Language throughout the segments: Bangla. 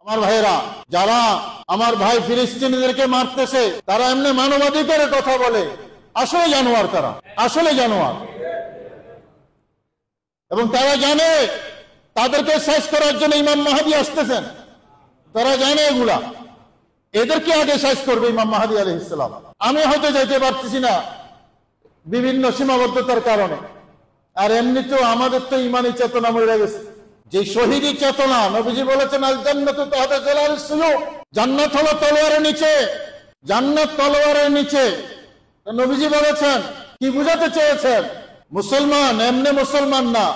আমার ভাইরা, যারা আমার ভাই ফিলিস্তিনিদেরকে মারতেছে তারা এমনি মানবাধিকারের কথা বলে, আসলে জানোয়ার, তারা আসলে জানোয়ার। এবং তারা জানে তাদেরকে শেষ করার জন্য ইমাম মাহদী আসতেছেন, তারা জানে এগুলা, এদেরকে আগে শেষ করবে ইমাম মাহদী আলাইহিস সালাম। আমি হয়তো যেতে পারতেছি না বিভিন্ন সীমাবদ্ধতার কারণে, আর এমনিতেও আমাদের তো ইমানি চেতনা মরে গেছে। যে শহীদি চেতনা, নবীজি বলেছেন আল জান্নাতু তাহতা জিলালিস সুয়ুফ, জান্নাত হলো তলোয়ারের নিচে, জান্নাত তলোয়ারের নিচে। নবীজি বলেছেন, কি বুঝাতে চেয়েছেন? মুসলমান এমনি মুসলমান না,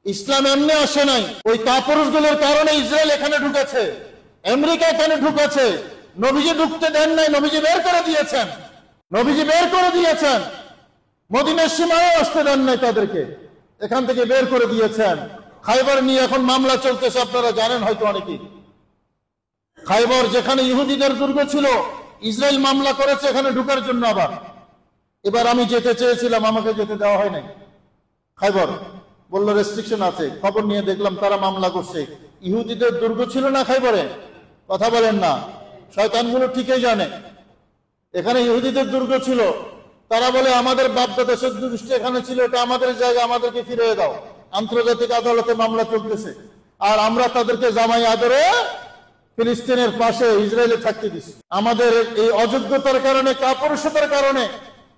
ইসলাম এমনি আসে নাই। ওই কাপুরুষগুলোর কারণে ইসরায়েল এখানে ঢুকেছে, আমেরিকা এখানে ঢুকেছে। নবীজি ঢুকতে দেন নাই, নবীজি বের করে দিয়েছেন, নবীজি বের করে দিয়েছেন। মদিনার সীমায় আসতে দেন নাই তাদেরকে, এখান থেকে বের করে দিয়েছেন। খাইবার নিয়ে এখন মামলা চলতেছে, আপনারা জানেন হয়তো অনেকেই। খাইবার যেখানে ইহুদিদের দুর্গ ছিল, ইসরায়েল মামলা করেছে এখানে ঢুকার জন্য। আবার এবার আমি যেতে চেয়েছিলাম, আমাকে যেতে দেওয়া হয় নাই। খাইবার বললো রেস্ট্রিকশন আছে। খবর নিয়ে দেখলাম তারা মামলা করছে। ইহুদিদের দুর্গ ছিল না খাইবারে? কথা বলেন না, শয়তানগুলো ঠিকই জানে এখানে ইহুদিদের দুর্গ ছিল। তারা বলে আমাদের বাপদাদা চোদ্দ গোষ্ঠী এখানে ছিল, এটা আমাদের জায়গা, আমাদেরকে ফিরিয়ে দাও। আন্তর্জাতিক আদালতে মামলা চলতেছে, আর আমরা তাদেরকে জামাই আদরে ফিলিস্তিনের পাশে ইসরায়েলে থাকতে দিচ্ছি। আমাদের এই অযোগ্যতার কারণে, কাপুরুষতার কারণে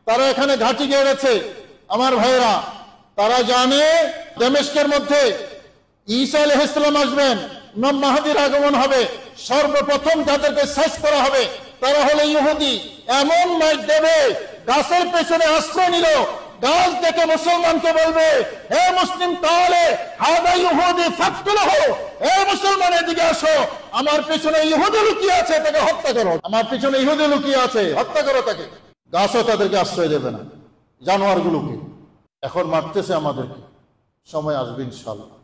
তারা এখানে ঘাঁটি গেড়েছে। আমার ভাইরা, তারা জানে দামেস্কের মধ্যে ঈসা আলাইহিস সালাম আসবেন, ইমাম মাহদীর আগমন হবে, সর্বপ্রথম যাদেরকে শেষ করা হবে তারা হলো ইহুদি। এমন মাইক দেবে, গাছের পেছনে আশ্রয় নিল, গাছ দেখে মুসলমানকে বলবে, হে মুসলিম, তাহলে হাদা ইহুদি ফাকতুলহু, হে মুসলমান এদিকে আসো, আমার পেছনে ইহুদি লুকিয়ে আছে, তাকে হত্যা করো। আমার পেছনে ইহুদি লুকিয়ে আছে, হত্যা করো তাকে। গাছও তাদেরকে আশ্রয় দেবে না, জানোয়ারগুলোকে। এখন মারতেছে আমাদেরকে, সময় আসবে ইনশাআল্লাহ।